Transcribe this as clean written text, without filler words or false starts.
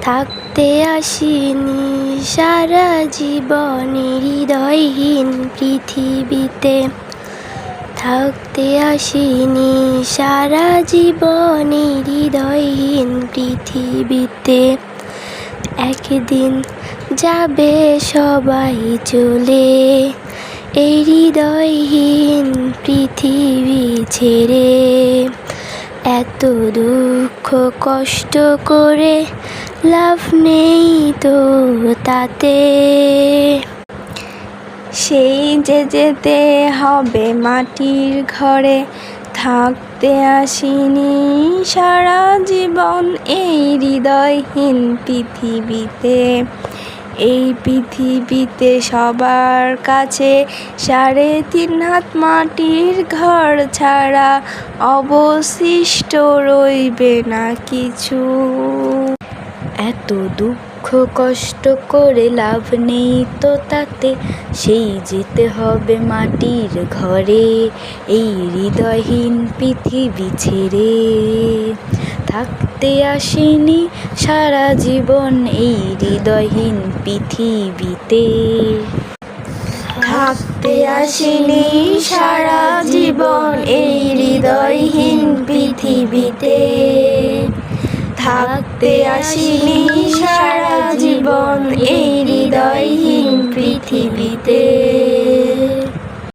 থাকতে আসিনি সারা জীবন হৃদয়হীন পৃথিবীতে। থাকতে আসিনি সারা জীবন হৃদয়হীন পৃথিবীতে। একদিন যাবে সবাই চলে এই হৃদয়হীন পৃথিবী ছেড়ে। এত দুঃখ কষ্ট করে লাভ নেই তো তাতে। সেই যে যেতে হবে মাটির ঘরে, থাকতে আসিনি সারা জীবন এই হৃদয়হীন পৃথিবীতে। এই পৃথিবীতে সবার কাছে ৩.৫ হাত মাটির ঘর ছাড়া অবশিষ্ট রইবে না কিছু। এত দুঃখ কষ্ট করে লাভ নেই তো তাতে। সেই যেতে হবে মাটির ঘরে এই হৃদয়হীন পৃথিবী ছেড়ে। থাকতে আসিনি সারা জীবন এই হৃদয়হীন পৃথিবীতে। থাকতে আসিনি সারা জীবন এই হৃদয়হীন পৃথিবীতে। থাকতে আসিনি সারা জীবন এই হৃদয়হীন পৃথিবীতে।